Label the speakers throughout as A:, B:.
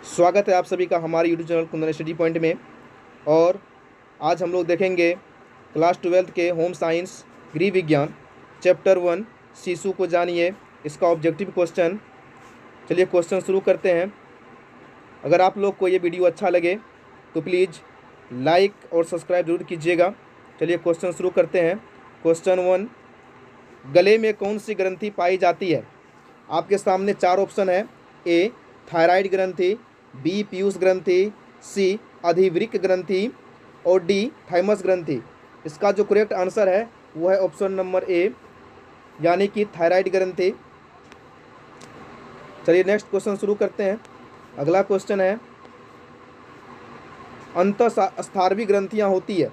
A: स्वागत है आप सभी का हमारे YouTube channel Kundan study point में। और आज हम लोग देखेंगे क्लास 12 के होम साइंस गृह विज्ञान चैप्टर 1 शिशु को जानिए, इसका ऑब्जेक्टिव क्वेश्चन। चलिए क्वेश्चन शुरू करते हैं। अगर आप लोग को ये वीडियो अच्छा लगे तो प्लीज़ लाइक और सब्सक्राइब जरूर कीजिएगा। चलिए क्वेश्चन शुरू करते हैं। क्वेश्चन 1, गले में कौन सी ग्रंथि पाई जाती है? आपके सामने चार ऑप्शन है। ए थायराइड ग्रंथि, बी पीयूष ग्रंथि, सी अधिवृक्क ग्रंथि और डी थाइमस ग्रंथि। इसका जो करेक्ट आंसर है वो है ऑप्शन नंबर ए, यानी कि थायराइड ग्रंथि। चलिए नेक्स्ट क्वेश्चन शुरू करते हैं। अगला क्वेश्चन है, अंतःस्रावी ग्रंथियाँ होती है।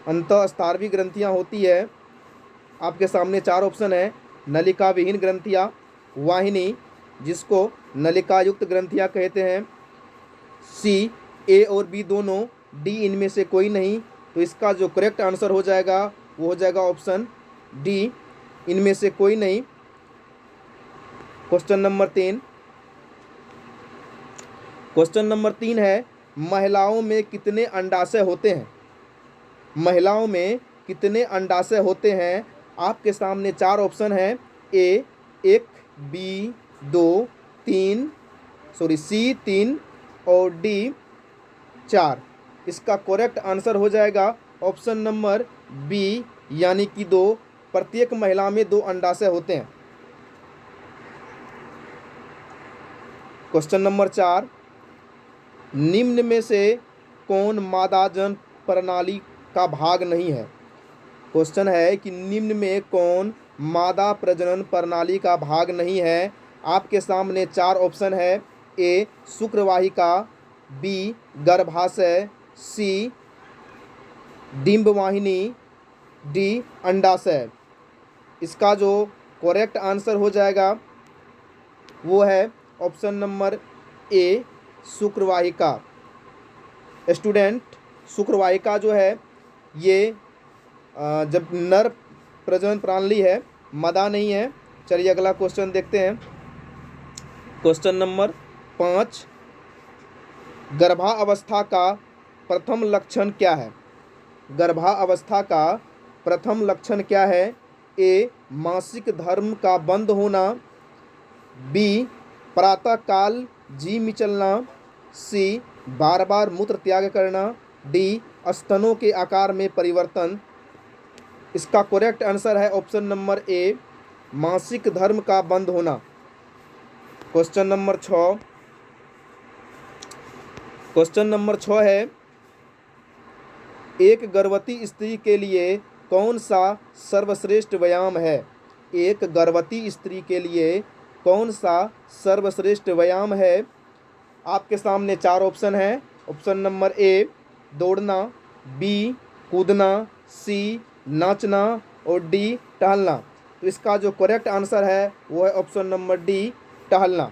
A: अंतःस्रावी ग्रंथियाँ होती है। आपके सामने चार ऑप्शन है। नलिका विहीन ग्रंथियाँ, वाहिनी जिसको नलिका युक्त ग्रंथियाँ कहते हैं, सी ए और बी दोनों, डी इनमें से कोई नहीं। तो इसका जो करेक्ट आंसर हो जाएगा वो हो जाएगा ऑप्शन डी, इनमें से कोई नहीं। Question number 3। क्वेश्चन नंबर 3 है, महिलाओं में कितने अंडाशय होते हैं? महिलाओं में कितने अंडाशय होते हैं? आपके सामने चार ऑप्शन है। ए 1, बी 2, 3 सी 3 और डी 4। इसका करेक्ट आंसर हो जाएगा ऑप्शन नंबर बी, यानी कि 2। प्रत्येक महिला में 2 अंडाशय होते हैं। क्वेश्चन नंबर 4, निम्न में से कौन मादा जन प्रणाली का भाग नहीं है? क्वेश्चन है कि निम्न में कौन मादा प्रजनन प्रणाली का भाग नहीं है? आपके सामने चार ऑप्शन है। ए शुक्रवाहिका, बी गर्भाशय, सी डिंबवाहिनी, डी अंडाशय। इसका जो करेक्ट आंसर हो जाएगा वो है ऑप्शन नंबर ए शुक्रवाहिका। स्टूडेंट, शुक्रवाहिका जो है ये जब नर प्रजनन प्रणाली है, मादा नहीं है। चलिए अगला क्वेश्चन देखते हैं। क्वेश्चन नंबर 5, गर्भावस्था का प्रथम लक्षण क्या है? गर्भावस्था का प्रथम लक्षण क्या है? ए मासिक धर्म का बंद होना, बी प्रातःकाल जी मिचलना, सी बार बार मूत्र त्याग करना, डी स्तनों के आकार में परिवर्तन। इसका करेक्ट आंसर है ऑप्शन नंबर ए, मासिक धर्म का बंद होना। Question number 6। क्वेश्चन नंबर 6 है, एक गर्भवती स्त्री के लिए कौन सा सर्वश्रेष्ठ व्यायाम है? एक गर्भवती स्त्री के लिए कौन सा सर्वश्रेष्ठ व्यायाम है? आपके सामने चार ऑप्शन है। ऑप्शन नंबर ए दौड़ना, बी कूदना, सी नाचना और डी टहलना। तो इसका जो करेक्ट आंसर है वो है ऑप्शन नंबर डी, टहलना।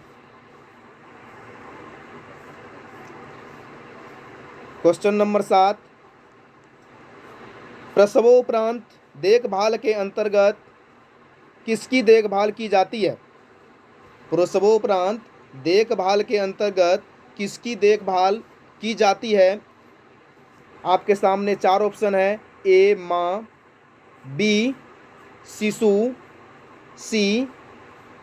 A: क्वेश्चन नंबर 7, प्रसवोपरांत देखभाल के अंतर्गत किसकी देखभाल की जाती है? प्रसवोपरांत देखभाल के अंतर्गत किसकी देखभाल की जाती है? आपके सामने चार ऑप्शन है। ए माँ, बी शिशु, सी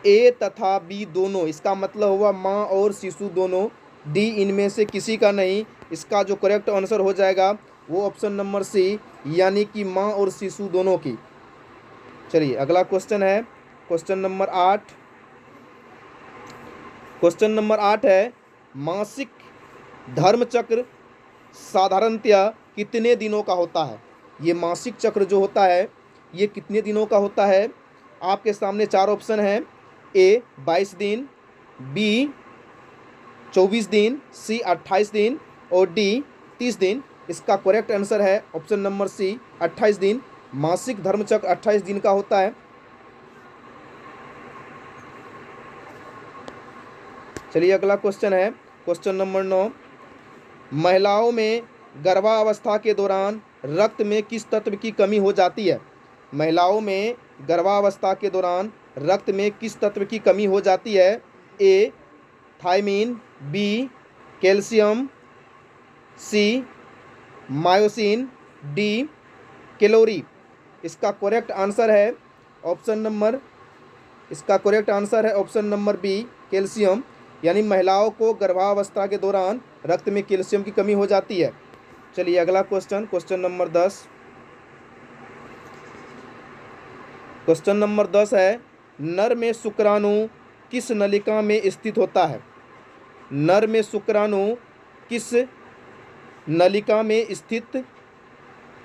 A: ए तथा बी दोनों। इसका मतलब हुआ माँ और शिशु दोनों, डी इनमें से किसी का नहीं। इसका जो करेक्ट आंसर हो जाएगा वो ऑप्शन नंबर सी, यानी कि माँ और शिशु दोनों की। चलिए अगला क्वेश्चन है क्वेश्चन नंबर 8। क्वेश्चन नंबर 8 है, मासिक धर्मचक्र साधारणतया कितने दिनों का होता है? ये मासिक चक्र जो होता है ये कितने दिनों का होता है? आपके सामने चार ऑप्शन है। ए 22 दिन, बी 24 दिन, सी 28 दिन और डी 30 दिन। इसका करेक्ट आंसर है ऑप्शन नंबर सी, 28 दिन। मासिक धर्मचक्र 28 दिन का होता है। चलिए अगला क्वेश्चन है क्वेश्चन नंबर 9, महिलाओं में गर्भावस्था के दौरान रक्त में किस तत्व की कमी हो जाती है? महिलाओं में गर्भावस्था के दौरान रक्त में किस तत्व की कमी हो जाती है? ए थायमीन, बी कैल्शियम, सी मायोसिन, डी कैलोरी। इसका करेक्ट आंसर है ऑप्शन नंबर इसका करेक्ट आंसर है ऑप्शन नंबर बी कैल्शियम। यानी महिलाओं को गर्भावस्था के दौरान रक्त में कैल्शियम की कमी हो जाती है। चलिए अगला question, question number 10। Question number 10 है, नर में शुक्राणु किस नलिका में स्थित होता है? नर में शुक्राणु किस नलिका में स्थित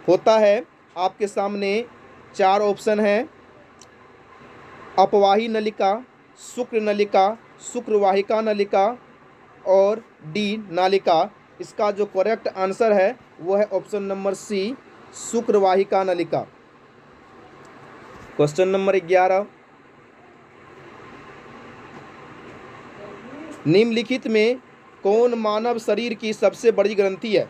A: होता है? आपके सामने चार ऑप्शन हैं। अपवाही नलिका, शुक्र नलिका, शुक्रवाहिका नलिका और डी नालिका। इसका जो करेक्ट आंसर है वो है ऑप्शन नंबर सी शुक्रवाहिका नलिका। क्वेश्चन नंबर 11, निम्नलिखित में कौन मानव शरीर की सबसे बड़ी ग्रंथि है?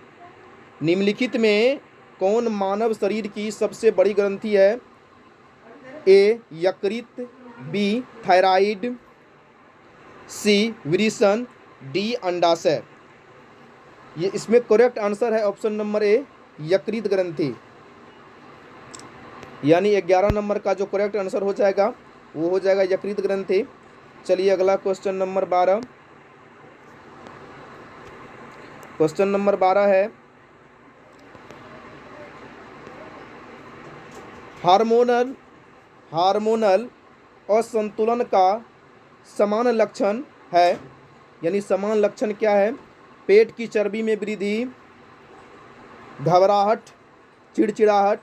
A: निम्नलिखित में कौन मानव शरीर की सबसे बड़ी ग्रंथि है? ए यकृत, बी थायराइड, सी वृषण, डी अंडाशय। ये इसमें करेक्ट आंसर है ऑप्शन नंबर ए यकृत ग्रंथि। यानी 11 नंबर का जो करेक्ट आंसर हो जाएगा वो हो जाएगा यकृत ग्रंथि। चलिए अगला क्वेश्चन नंबर 12। क्वेश्चन नंबर 12 है, हार्मोनल असंतुलन का समान लक्षण है। यानी समान लक्षण क्या है? पेट की चर्बी में वृद्धि, घबराहट, चिड़चिड़ाहट,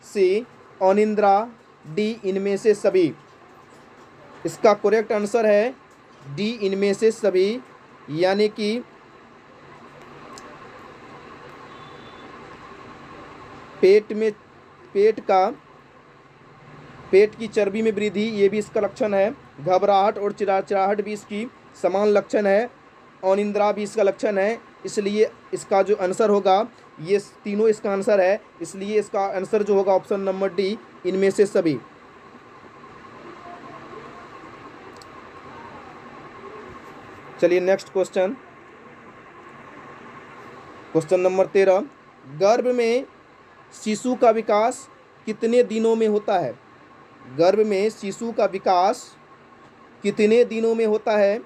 A: सी अनिद्रा, डी इनमें से सभी। इसका करेक्ट आंसर है डी इनमें से सभी। यानी कि पेट की चर्बी में वृद्धि ये भी इसका लक्षण है। घबराहट और चिड़चिड़ाहट भी इसकी समान लक्षण है। अनिद्रा भी इसका लक्षण है। इसलिए इसका जो आंसर होगा, ये तीनों इसका आंसर है, इसलिए इसका आंसर जो होगा ऑप्शन नंबर डी इनमें से सभी। चलिए नेक्स्ट क्वेश्चन, क्वेश्चन नंबर 13। गर्भ में शिशु का विकास कितने दिनों में होता है? गर्भ में शिशु का विकास कितने दिनों में होता है?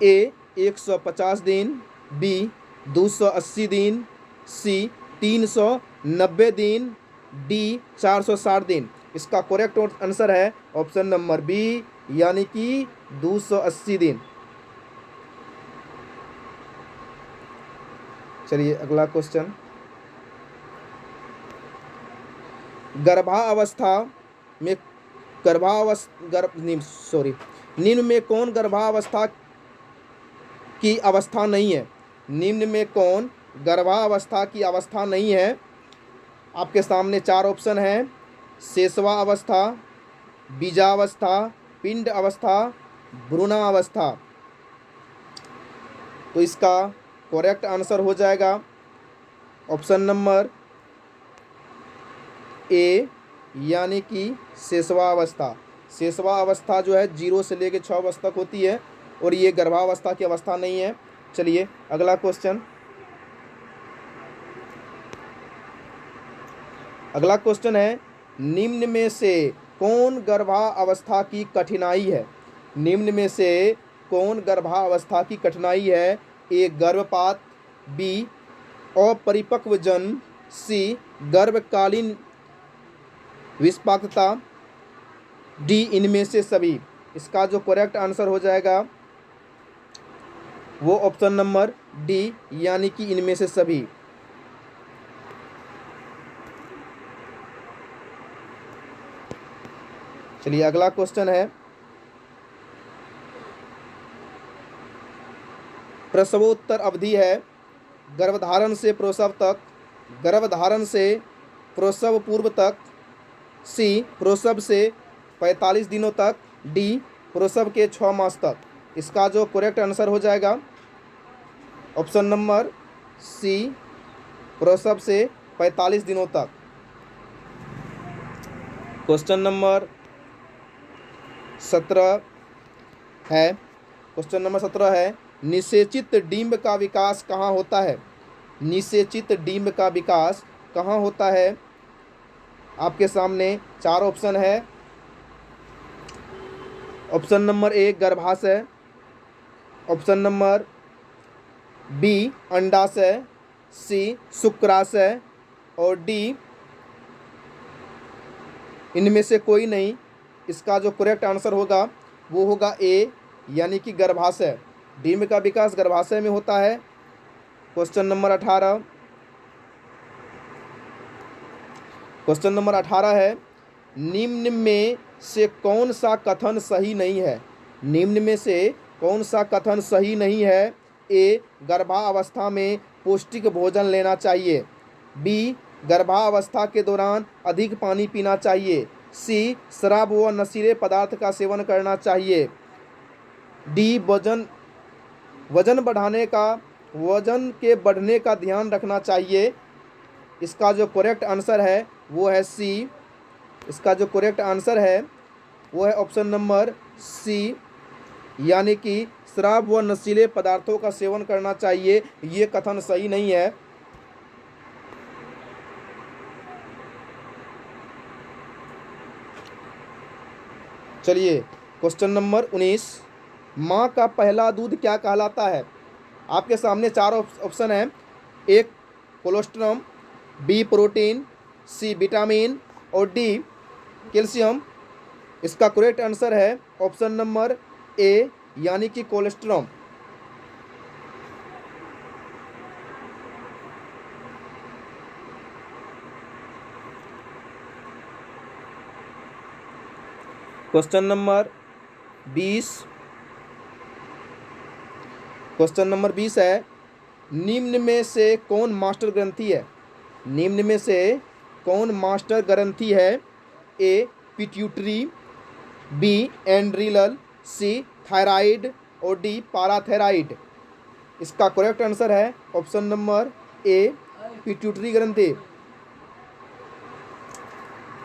A: ए 150 दिन, बी 280 दिन, सी 390 दिन, डी 460 दिन। इसका करेक्ट आंसर है ऑप्शन नंबर बी यानी कि 280 दिन। चलिए अगला क्वेश्चन, निम्न में कौन गर्भावस्था की अवस्था नहीं है? निम्न में कौन गर्भावस्था की अवस्था नहीं है? आपके सामने चार ऑप्शन हैं। शेषवा अवस्था, बीजावस्था, पिंड अवस्था, भ्रूणावस्था। तो इसका करेक्ट आंसर हो जाएगा ऑप्शन नंबर ए यानी कि शेषवावस्था। शेषवावस्था जो है 0 से लेकर 6 वर्ष तक होती है और ये गर्भावस्था की अवस्था नहीं है। चलिए अगला क्वेश्चन, अगला क्वेश्चन है, निम्न में से कौन गर्भावस्था की कठिनाई है? निम्न में से कौन गर्भावस्था की कठिनाई है? ए गर्भपात, बी अपरिपक्व जन्म, सी गर्भकालीन विषाक्तता, डी इनमें से सभी। इसका जो करेक्ट आंसर हो जाएगा वो ऑप्शन नंबर डी यानी कि इनमें से सभी। चलिए अगला क्वेश्चन है, प्रसवोत्तर अवधि है गर्भधारण से प्रसव तक, गर्भधारण से प्रसव पूर्व तक, सी प्रसव से 45 दिनों तक, डी प्रसव के 6 मास तक। इसका जो करेक्ट आंसर हो जाएगा ऑप्शन नंबर सी प्रसव से 45 दिनों तक। क्वेश्चन नंबर 17 है, क्वेश्चन नंबर 17 है, निषेचित डिंब का विकास कहाँ होता है? निषेचित डिंब का विकास कहाँ होता है? आपके सामने चार ऑप्शन है। ऑप्शन नंबर ए गर्भाशय, ऑप्शन नंबर बी अंडाशय, सी शुक्राशय और डी इनमें से कोई नहीं। इसका जो करेक्ट आंसर होगा वो होगा ए, यानी कि गर्भाशय। डिंब का विकास गर्भाशय में होता है। क्वेश्चन नंबर 18, क्वेश्चन नंबर 18 है, निम्न में से कौन सा कथन सही नहीं है? निम्न में से कौन सा कथन सही नहीं है? ए गर्भावस्था में पौष्टिक भोजन लेना चाहिए, बी गर्भावस्था के दौरान अधिक पानी पीना चाहिए, सी शराब व नशीले पदार्थ का सेवन करना चाहिए, डी वजन के बढ़ने का ध्यान रखना चाहिए। इसका जो करेक्ट आंसर है वो है सी। इसका जो करेक्ट आंसर है वो है ऑप्शन नंबर सी, यानी कि शराब व नशीले पदार्थों का सेवन करना चाहिए, ये कथन सही नहीं है। चलिए क्वेश्चन नंबर 19, माँ का पहला दूध क्या कहलाता है? आपके सामने चार ऑप्शन है। एक cholesterol, B protein, C vitamin और डी कैल्शियम। इसका करेक्ट आंसर है ऑप्शन नंबर ए, यानी कि cholesterol. Question number 20, question number 20 है, निम्न में से कौन मास्टर ग्रंथि है? निम्न में से कौन मास्टर ग्रंथि है? ए पिट्यूटरी, बी एंड्रिलल, सी थायराइड और डी पाराथायराइड। इसका करेक्ट आंसर है ऑप्शन नंबर ए, पिट्यूटरी ग्रंथि।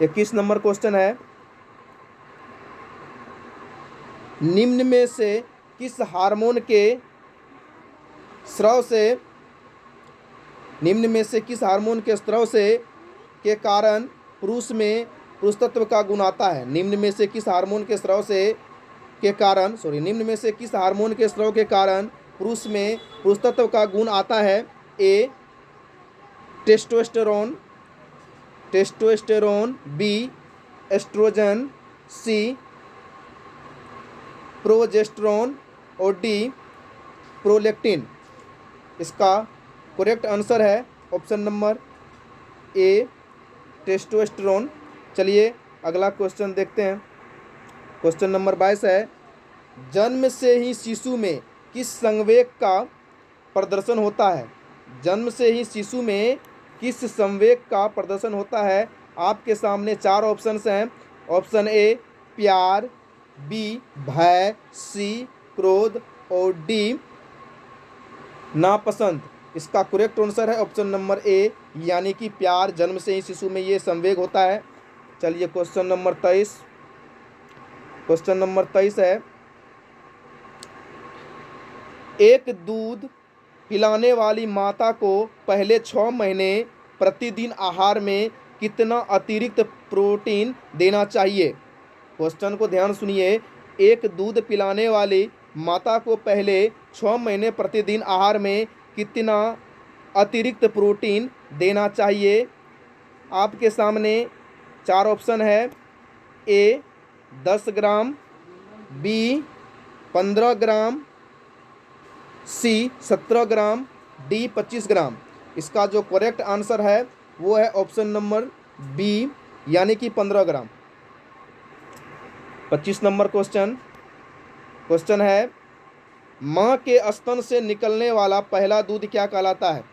A: 21 नंबर क्वेश्चन है, निम्न में से किस हार्मोन के स्राव से निम्न में से किस हार्मोन के स्राव से के कारण पुरुष में पुरुषत्व का गुण आता है? निम्न में से किस हार्मोन के स्राव से के कारण निम्न में से किस हार्मोन के स्राव के कारण पुरुष में पुरुषत्व का गुण आता है? ए टेस्टोस्टेरोन, बी एस्ट्रोजन, सी प्रोजेस्टेरोन और डी प्रोलैक्टिन। इसका करेक्ट आंसर है ऑप्शन नंबर ए, टेस्टोस्टेरोन। चलिए अगला क्वेश्चन देखते हैं। क्वेश्चन नंबर 22 है, जन्म से ही शिशु में किस संवेग का प्रदर्शन होता है? जन्म से ही शिशु में किस संवेग का प्रदर्शन होता है? आपके सामने चार ऑप्शंस हैं। ऑप्शन ए प्यार, बी भय, सी क्रोध और डी नापसंद। इसका करेक्ट आंसर है ऑप्शन नंबर ए, यानी कि प्यार। जन्म से ही शिशु में ये संवेग होता है। चलिए क्वेश्चन नंबर 23, क्वेश्चन नंबर 23 है, एक दूध पिलाने वाली माता को पहले 6 महीने प्रतिदिन आहार में कितना अतिरिक्त प्रोटीन देना चाहिए? क्वेश्चन को ध्यान सुनिए। एक दूध पिलाने वाली माता को पहले 6 महीने प्रतिदिन आहार में कितना अतिरिक्त प्रोटीन देना चाहिए? आपके सामने चार ऑप्शन है। ए 10 ग्राम, बी 15 ग्राम, सी 17 ग्राम, डी 25 ग्राम। इसका जो करेक्ट आंसर है वो है ऑप्शन नंबर बी, यानी कि 15 ग्राम। 25 नंबर क्वेश्चन है, माँ के स्तन से निकलने वाला पहला दूध क्या कहलाता है?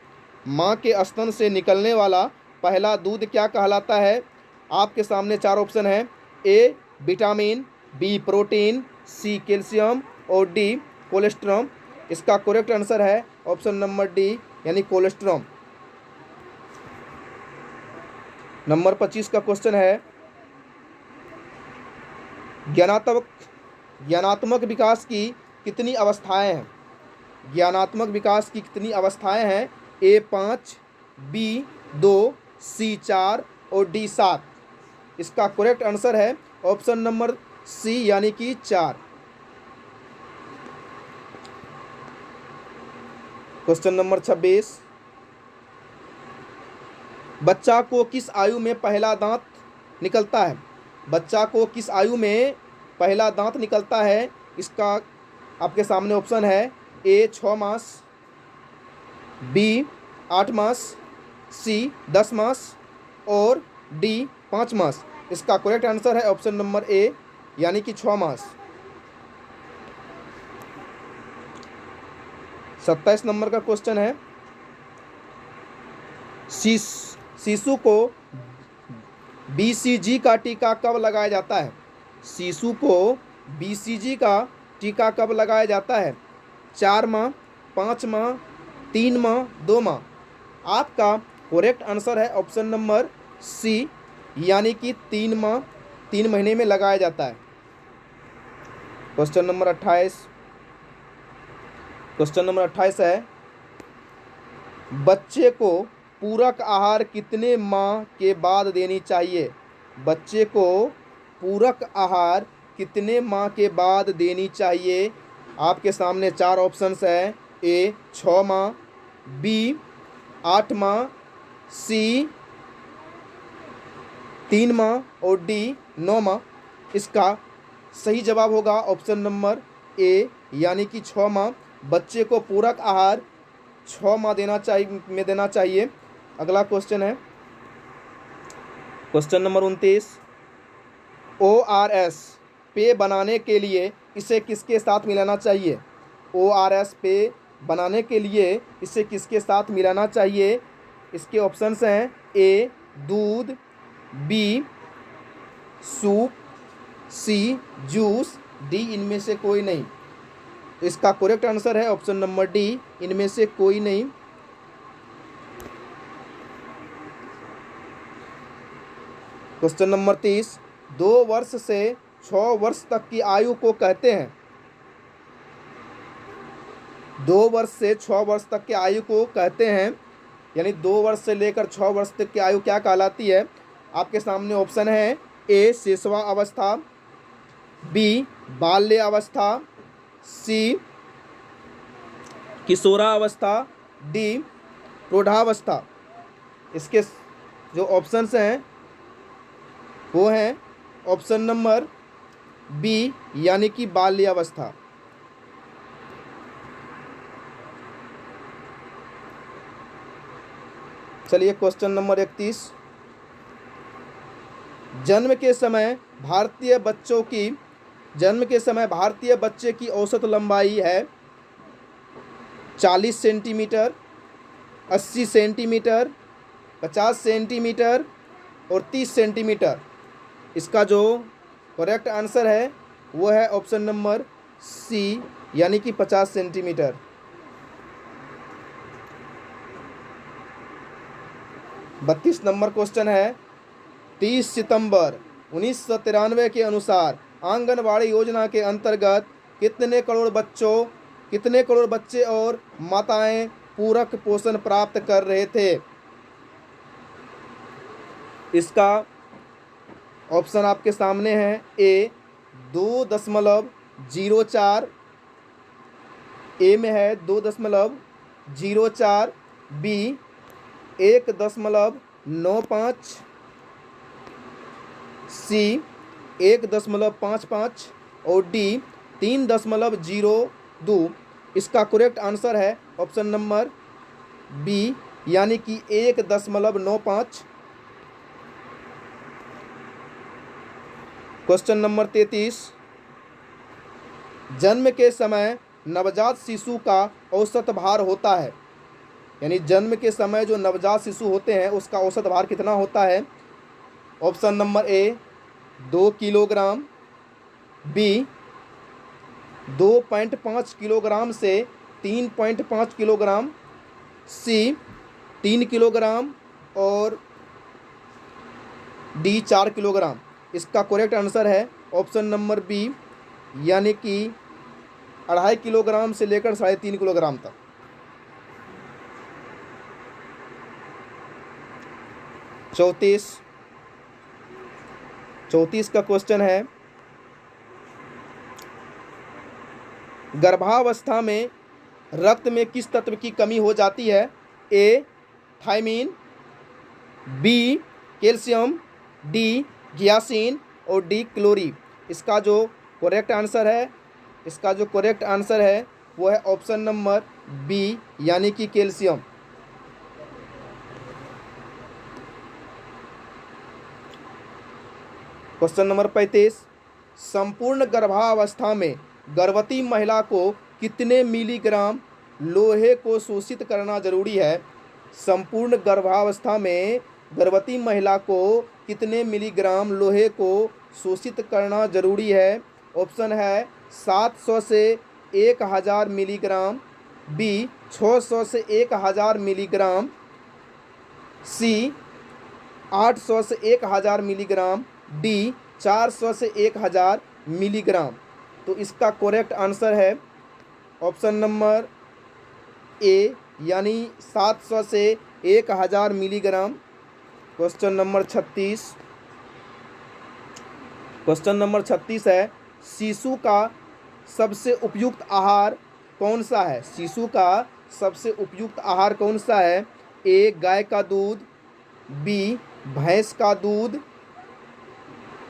A: माँ के स्तन से निकलने वाला पहला दूध क्या कहलाता है? आपके सामने चार ऑप्शन हैं। A vitamin, B protein, C calcium और डी कोलेस्ट्रॉम। इसका करेक्ट आंसर है ऑप्शन नंबर डी, यानी कोलेस्ट्रॉम। नंबर 25 का क्वेश्चन है, ज्ञानात्मक विकास की कितनी अवस्थाएं हैं? ज्ञानात्मक विकास की कितनी अवस्थाएं हैं? ए 5, बी 2, सी 4 और डी 7। इसका करेक्ट आंसर है ऑप्शन नंबर सी यानी कि 4। क्वेश्चन नंबर 26, बच्चा को किस आयु में पहला दांत निकलता है? बच्चा को किस आयु में पहला दांत निकलता है? इसका आपके सामने ऑप्शन है ए 6 मास, बी 8 मास, सी 10 मास और डी 5 मास। इसका करेक्ट आंसर है ऑप्शन नंबर ए यानी कि 6 मास। 27 नंबर का क्वेश्चन है, शिशु को बीसीजी का टीका कब लगाया जाता है? शिशु को बीसीजी का टीका कब लगाया जाता है? 4 माह, 5 माह, 3 माह, 2 माह। आपका करेक्ट आंसर है ऑप्शन नंबर सी यानी कि 3 माह, 3 महीने में लगाया जाता है। क्वेश्चन नंबर 28, क्वेश्चन नंबर 28 है, बच्चे को पूरक आहार कितने माह के बाद देनी चाहिए? बच्चे को पूरक आहार कितने माह के बाद देनी चाहिए? आपके सामने 4 ऑप्शंस है, ए 6 माह, बी 8 माह, सी 3 माह और डी 9 माह। इसका सही जवाब होगा ऑप्शन नंबर ए यानी कि 6 माह। बच्चे को पूरक आहार 6 माह देना चाहिए। अगला क्वेश्चन है क्वेश्चन नंबर 29, ORS पेय बनाने के लिए इसे किसके साथ मिलाना चाहिए? ORS पेय बनाने के लिए इसे किसके साथ मिलाना चाहिए? इसके ऑप्शंस हैं, ए दूध, बी सूप, सी जूस, डी इनमें से कोई नहीं। इसका करेक्ट आंसर है ऑप्शन नंबर डी, इनमें से कोई नहीं। क्वेश्चन नंबर 30, 2 वर्ष से 6 वर्ष तक की आयु को कहते हैं? 2 वर्ष से 6 वर्ष तक की आयु को कहते हैं, यानी 2 वर्ष से लेकर 6 वर्ष तक की आयु क्या कहलाती है? आपके सामने ऑप्शन है, ए शिशुवा अवस्था, बी बाल्य अवस्था, सी किशोरावस्था, डी प्रौढ़ावस्था। इसके जो ऑप्शंस हैं वो हैं ऑप्शन नंबर बी यानी कि बाल्यावस्था। चलिए क्वेश्चन नंबर 31, जन्म के समय भारतीय बच्चे की औसत लंबाई है 40 सेंटीमीटर, 80 सेंटीमीटर, 50 सेंटीमीटर और 30 सेंटीमीटर। इसका जो करेक्ट आंसर है वो है ऑप्शन नंबर सी यानी कि 50 सेंटीमीटर। बत्तीस नंबर क्वेश्चन है, 30 सितंबर 1993 के अनुसार आंगनवाड़ी योजना के अंतर्गत कितने करोड़ बच्चे और माताएं पूरक पोषण प्राप्त कर रहे थे? इसका ऑप्शन आपके सामने है, ए 2.04, ए में है 2.04, बी 1.95, सी 1.55 और डी 3.02। इसका करेक्ट आंसर है ऑप्शन नंबर बी यानी कि 1.95। क्वेश्चन नंबर 33, जन्म के समय नवजात शिशु का औसत भार होता है, यानी जन्म के समय जो नवजात शिशु होते हैं उसका औसत भार कितना होता है? Option number A 2 kilogram, B 2.5 kilogram से 3.5 किलोग्राम, सी 3 किलोग्राम और डी 4 किलोग्राम। इसका करेक्ट आंसर है ऑप्शन नंबर बी यानी कि 2.5 किलोग्राम से लेकर 3.5 किलोग्राम तक। चौतीस का क्वेश्चन है, गर्भावस्था में रक्त में किस तत्व की कमी हो जाती है? ए थायमीन, बी कैल्शियम, डी गियासिन और डी क्लोरी। इसका जो करेक्ट आंसर है वो है ऑप्शन नंबर बी, यानी कि कैल्शियम। क्वेश्चन नंबर 35, संपूर्ण गर्भावस्था में गर्भवती महिला को कितने मिलीग्राम लोहे को शोषित करना जरूरी है? संपूर्ण गर्भावस्था में गर्भवती महिला को कितने मिलीग्राम लोहे को शोषित करना जरूरी है? ऑप्शन है 700 से 1000 मिलीग्राम, बी 600 से 1000 मिलीग्राम, सी 800 से 1000 मिलीग्राम, डी 400 से 1000 मिलीग्राम। तो इसका करेक्ट आंसर है ऑप्शन नंबर ए, यानी 700 से 1000 मिलीग्राम। क्वेश्चन नंबर 36 है, शिशु का सबसे उपयुक्त आहार कौन सा है? शिशु का सबसे उपयुक्त आहार कौन सा है? ए गाय का दूध, बी भैंस का दूध,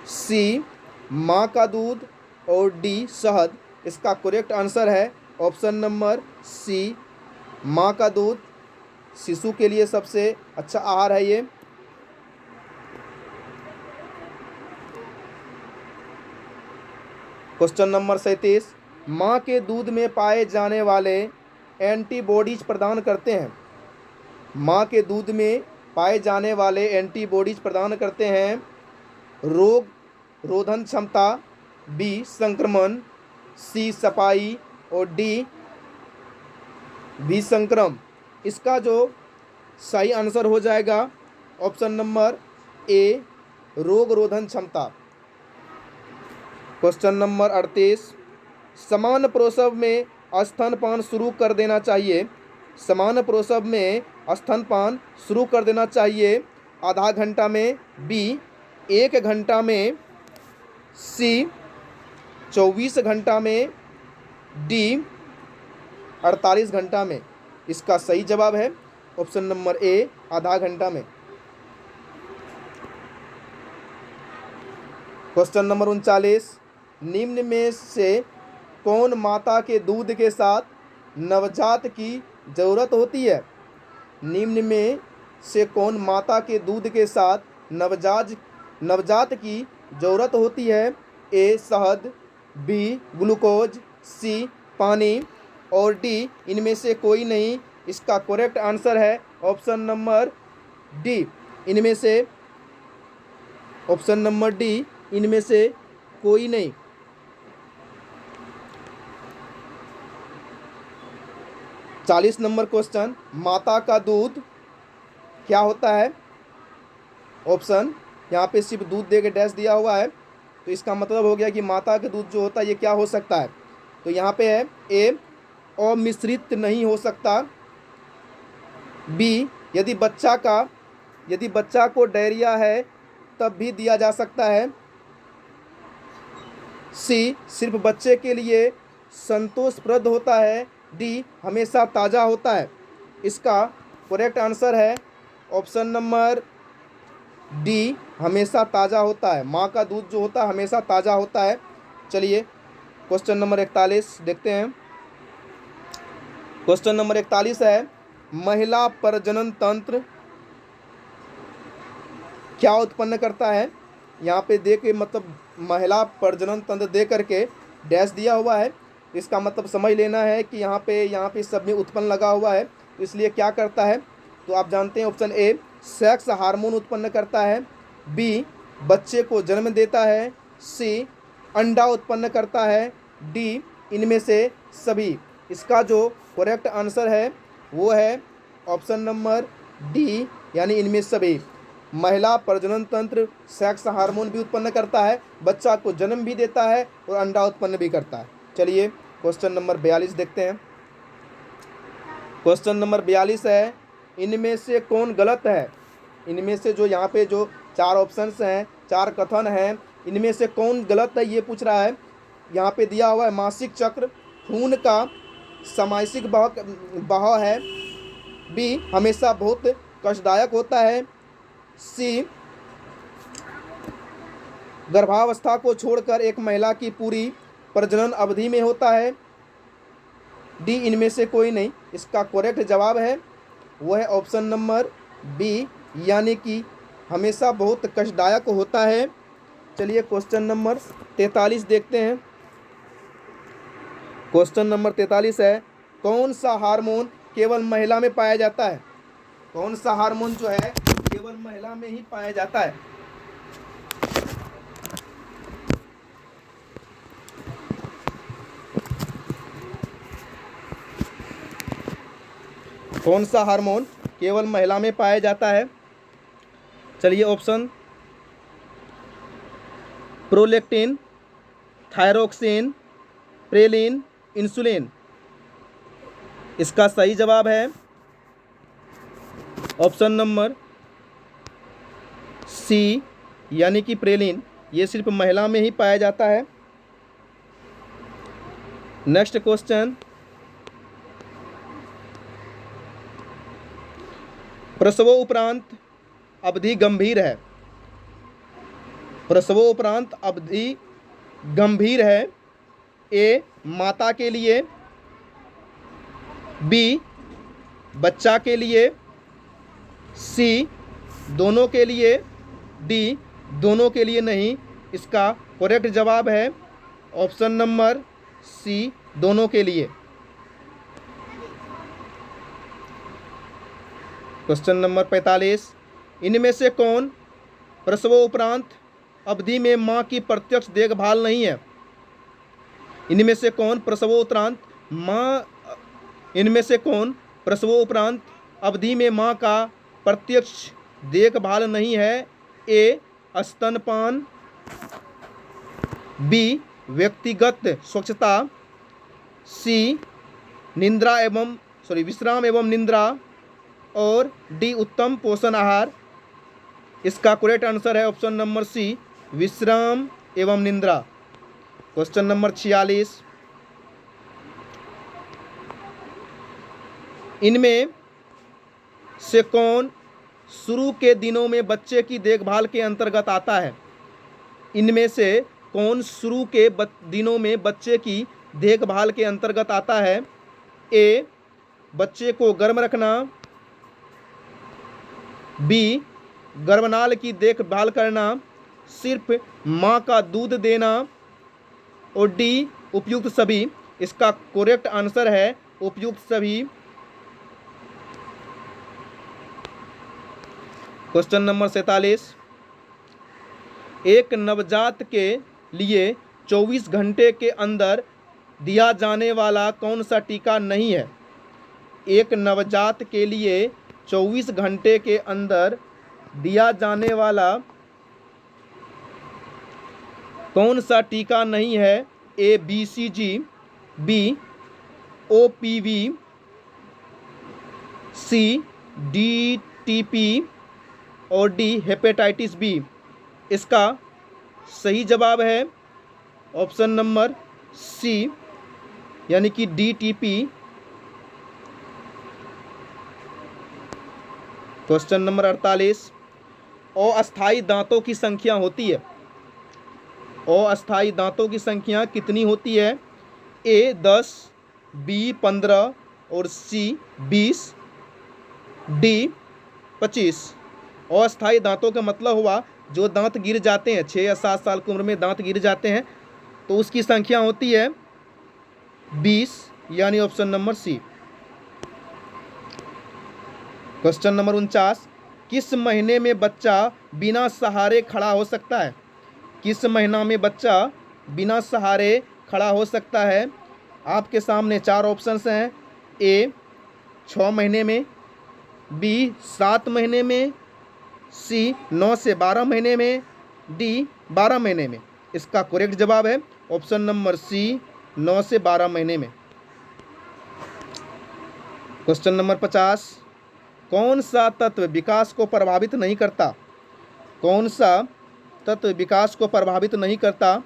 A: सी माँ का दूध और डी शहद। इसका करेक्ट आंसर है ऑप्शन नंबर सी, माँ का दूध शिशु के लिए सबसे अच्छा आहार है ये। क्वेश्चन नंबर 37, माँ के दूध में पाए जाने वाले एंटीबॉडीज प्रदान करते हैं। माँ के दूध में पाए जाने वाले एंटीबॉडीज प्रदान करते हैं रोग रोधन क्षमता, बी संक्रमण, सी सफाई और डी विसंक्रम। इसका जो सही आंसर हो जाएगा ऑप्शन नंबर ए, रोग रोधन क्षमता। क्वेश्चन नंबर 38, समान प्रसव में स्तनपान शुरू कर देना चाहिए। समान प्रसव में स्तनपान शुरू कर देना चाहिए आधा घंटा में, बी 1 घंटा में, सी 24 घंटा में, डी 48 घंटा में। इसका सही जवाब है ऑप्शन नंबर ए, आधा घंटा में। क्वेश्चन नंबर 39, निम्न में से कौन माता के दूध के साथ नवजात की ज़रूरत होती है? निम्न में से कौन माता के दूध के साथ नवजात की ज़रूरत होती है? ए शहद, बी ग्लूकोज, सी पानी और डी इनमें से कोई नहीं। इसका करेक्ट आंसर है ऑप्शन नंबर डी, इनमें से ऑप्शन नंबर डी, इनमें से कोई नहीं। चालीस नंबर क्वेश्चन, माता का दूध क्या होता है? ऑप्शन यहाँ पे सिर्फ दूध दे के डैश दिया हुआ है, तो इसका मतलब हो गया कि माता का दूध जो होता है ये क्या हो सकता है? तो यहाँ पे है ए अमिश्रित नहीं हो सकता, बी यदि बच्चा को डायरिया है तब भी दिया जा सकता है, सी सिर्फ बच्चे के लिए संतोषप्रद होता है, डी हमेशा ताज़ा होता है। इसका करेक्ट आंसर है ऑप्शन नंबर डी, हमेशा ताज़ा होता है। माँ का दूध जो होता है हमेशा ताज़ा होता है। चलिए क्वेश्चन नंबर 41 देखते हैं। क्वेश्चन नंबर 41 है, महिला प्रजनन तंत्र क्या उत्पन्न करता है? यहाँ पे दे के मतलब महिला प्रजनन तंत्र दे करके डैश दिया हुआ है, इसका मतलब समझ लेना है कि यहाँ पे सब में उत्पन्न लगा हुआ है, तो इसलिए क्या करता है? तो आप जानते हैं ऑप्शन ए सेक्स हार्मोन उत्पन्न करता है, बी बच्चे को जन्म देता है, सी अंडा उत्पन्न करता है, डी इनमें से सभी। इसका जो करेक्ट आंसर है वो है ऑप्शन नंबर डी, यानी इनमें सभी। महिला प्रजनन तंत्र सेक्स हार्मोन भी उत्पन्न करता है, बच्चा को जन्म भी देता है और अंडा उत्पन्न भी करता है। चलिए क्वेश्चन नंबर 42 देखते हैं। क्वेश्चन नंबर 42 है, इनमें से कौन गलत है? इनमें से जो यहाँ पे जो 4 ऑप्शंस हैं, 4 कथन हैं, इनमें से कौन गलत है ये पूछ रहा है। यहाँ पे दिया हुआ है मासिक चक्र खून का सामासिक बहाव है, बी हमेशा बहुत कष्टदायक होता है, सी गर्भावस्था को छोड़कर एक महिला की पूरी प्रजनन अवधि में होता है, डी इनमें से कोई नहीं। इसका करेक्ट जवाब है वह है ऑप्शन नंबर बी, यानी कि हमेशा बहुत कष्टदायक होता है। चलिए क्वेश्चन नंबर 43 देखते हैं। क्वेश्चन नंबर 43 है, कौन सा हार्मोन केवल महिला में पाया जाता है? कौन सा हार्मोन जो है केवल महिला में ही पाया जाता है? कौन सा हार्मोन केवल महिला में पाया जाता है? चलिए ऑप्शन, प्रोलैक्टिन, थायरोक्सिन, प्रेलिन, इंसुलिन। इसका सही जवाब है ऑप्शन नंबर सी, यानी कि प्रेलिन। ये सिर्फ महिला में ही पाया जाता है। नेक्स्ट क्वेश्चन, प्रसवोपरांत अवधि गंभीर है। प्रसवोपरांत अवधि गंभीर है, ए माता के लिए, बी बच्चा के लिए, सी दोनों के लिए, डी दोनों के लिए नहीं। इसका करेक्ट जवाब है ऑप्शन नंबर सी, दोनों के लिए। क्वेश्चन नंबर 45, इनमें से कौन प्रसवोपरांत अवधि में मां की प्रत्यक्ष देखभाल नहीं है? इनमें से कौन प्रसवोपरांत अवधि में मां का प्रत्यक्ष देखभाल नहीं है? ए स्तनपान, बी व्यक्तिगत स्वच्छता, सी विश्राम एवं निद्रा, और डी उत्तम पोषण आहार। इसका करेक्ट आंसर है ऑप्शन नंबर सी, विश्राम एवं निद्रा। क्वेश्चन नंबर 46, इनमें से कौन शुरू के दिनों में बच्चे की देखभाल के अंतर्गत आता है? इनमें से कौन शुरू के दिनों में बच्चे की देखभाल के अंतर्गत आता है? ए बच्चे को गर्म रखना, बी गर्भनाल की देखभाल करना, सिर्फ मां का दूध देना, और डी उपयुक्त सभी। इसका करेक्ट आंसर है उपयुक्त सभी। क्वेश्चन नंबर 47, एक नवजात के लिए 24 घंटे के अंदर दिया जाने वाला कौन सा टीका नहीं है? एक नवजात के लिए 24 घंटे के अंदर दिया जाने वाला कौन सा टीका नहीं है? ए BCG, बी OPV, सी DTP, और डी हेपेटाइटिस बी। इसका सही जवाब है ऑप्शन नंबर सी, यानी कि DTP। क्वेश्चन नंबर 48, अस्थायी दांतों की संख्या होती है। अस्थायी दांतों की संख्या कितनी होती है? ए 10, बी 15, और सी 20, डी 25। अस्थायी दांतों का मतलब हुआ जो दांत गिर जाते हैं, 6 या 7 साल की उम्र में दांत गिर जाते हैं, तो उसकी संख्या होती है 20, यानी option number C. Question number 49, किस महीने में बच्चा बिना सहारे खड़ा हो सकता है? किस महीना में बच्चा बिना सहारे खड़ा हो सकता है? आपके सामने 4 ऑप्शंस हैं। ए 6 महीने में, बी 7 महीने में, सी 9 से 12 महीने में, डी 12 महीने में। इसका करेक्ट जवाब है ऑप्शन नंबर सी, 9 से 12 महीने में। क्वेश्चन नंबर 50, कौन सा तत्व विकास को प्रभावित नहीं करता? कौन सा तत्व विकास को प्रभावित नहीं करता?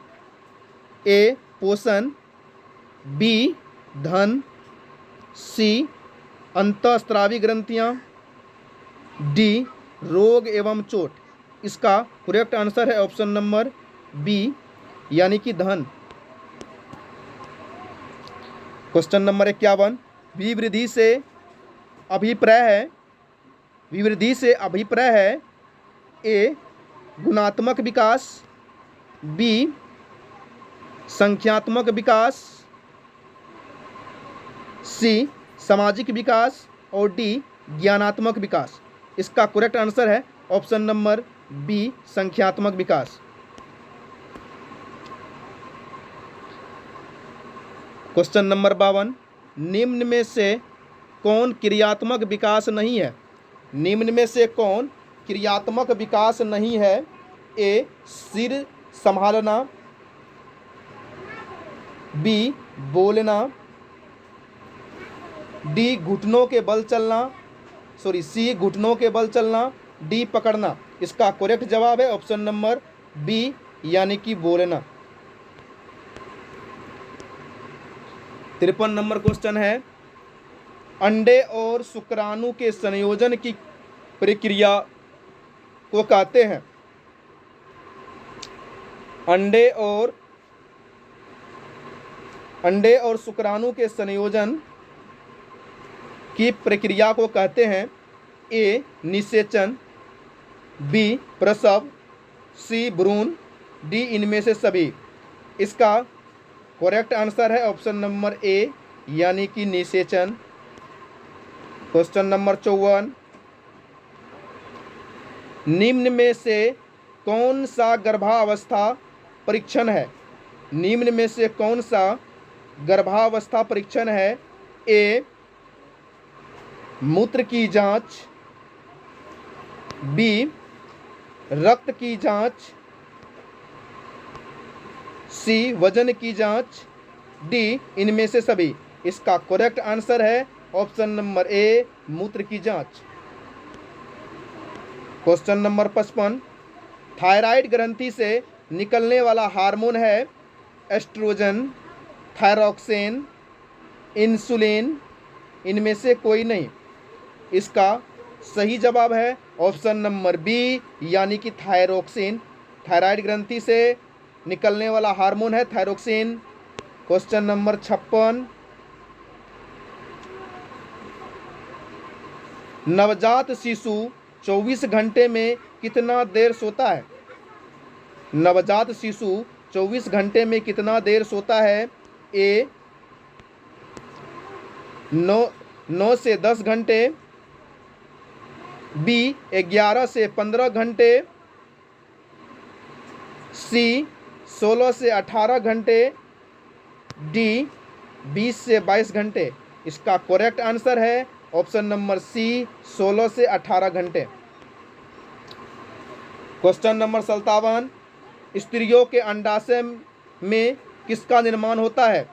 A: ए पोषण, बी धन, सी अंतःस्रावी ग्रंथियां, डी रोग एवं चोट। इसका करेक्ट आंसर है ऑप्शन नंबर बी यानी कि धन। क्वेश्चन नंबर 51, विवृद्धि से अभिप्राय है ए गुणात्मक विकास, बी संख्यात्मक विकास, सी सामाजिक विकास और डी ज्ञानात्मक विकास। इसका करेक्ट आंसर है ऑप्शन नंबर बी संख्यात्मक विकास। क्वेश्चन नंबर 52, निम्न में से कौन क्रियात्मक विकास नहीं है? निम्न में से कौन क्रियात्मक विकास नहीं है? ए सिर संभालना, बी बोलना, डी घुटनों के बल चलना, सी घुटनों के बल चलना, डी पकड़ना। इसका करेक्ट जवाब है ऑप्शन नंबर बी यानी कि बोलना। 53 नंबर क्वेश्चन है, अंडे और शुक्राणु के संयोजन की प्रक्रिया को कहते हैं? अंडे और शुक्राणु के संयोजन की प्रक्रिया को कहते हैं? ए निषेचन, बी प्रसव, सी भ्रूण, डी इनमें से सभी। इसका करेक्ट आंसर है ऑप्शन नंबर ए यानी कि निषेचन। क्वेश्चन नंबर 54, निम्न में से कौन सा गर्भावस्था परीक्षण है? निम्न में से कौन सा गर्भावस्था परीक्षण है? ए मूत्र की जांच, बी रक्त की जांच, सी वजन की जांच, डी इनमें से सभी। इसका करेक्ट आंसर है ऑप्शन नंबर ए मूत्र की जांच। क्वेश्चन नंबर 55, थायराइड ग्रंथि से निकलने वाला हार्मोन है एस्ट्रोजन, थायरॉक्सिन, इंसुलिन, इनमें से कोई नहीं। इसका सही जवाब है ऑप्शन नंबर बी यानी कि थायरॉक्सिन। थायराइड ग्रंथि से निकलने वाला हार्मोन है थायरॉक्सिन। क्वेश्चन नंबर 56, नवजात शिशु 24 घंटे में कितना देर सोता है? नवजात शिशु 24 घंटे में कितना देर सोता है? ए 9 से 10 घंटे, बी 11 से 15 घंटे, सी 16 से 18 घंटे, डी 20 से 22 घंटे। इसका करेक्ट आंसर है ऑप्शन नंबर सी 16 से 18 घंटे। क्वेश्चन नंबर 57, स्त्रियों के अंडाशय में किसका निर्माण होता है?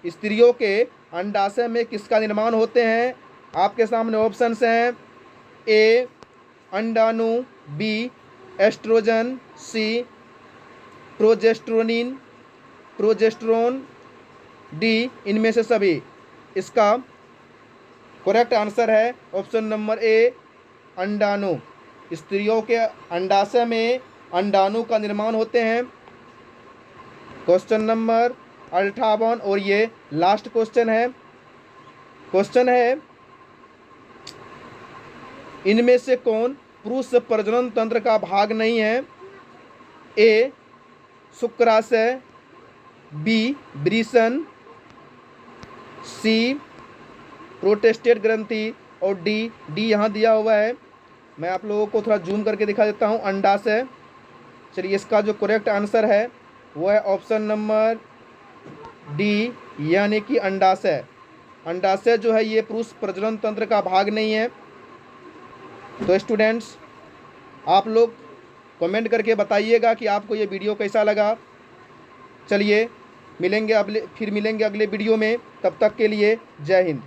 A: स्त्रियों के अंडाशय में किसका निर्माण होते हैं? आपके सामने ऑप्शंस हैं ए अंडाणु, बी एस्ट्रोजन, सी प्रोजेस्टेरोन, डी इनमें से सभी। इसका करेक्ट आंसर है ऑप्शन नंबर ए अंडाणु। स्त्रियों के अंडाशय में अंडाणु का निर्माण होते हैं। क्वेश्चन नंबर 58 और ये लास्ट क्वेश्चन है इनमें से कौन पुरुष प्रजनन तंत्र का भाग नहीं है? ए शुक्राशय, बी वृषण, सी प्रोस्टेट ग्रंथि और डी यहाँ दिया हुआ है। मैं आप लोगों को थोड़ा जूम करके दिखा देता हूँ। अंडाशय। चलिए, इसका जो करेक्ट आंसर है वो है ऑप्शन नंबर डी यानी कि अंडाशय। अंडाशय जो है ये पुरुष प्रजनन तंत्र का भाग नहीं है। तो स्टूडेंट्स, आप लोग कमेंट करके बताइएगा कि आपको ये वीडियो कैसा लगा। चलिए, फिर मिलेंगे अगले वीडियो में। तब तक के लिए जय हिंद।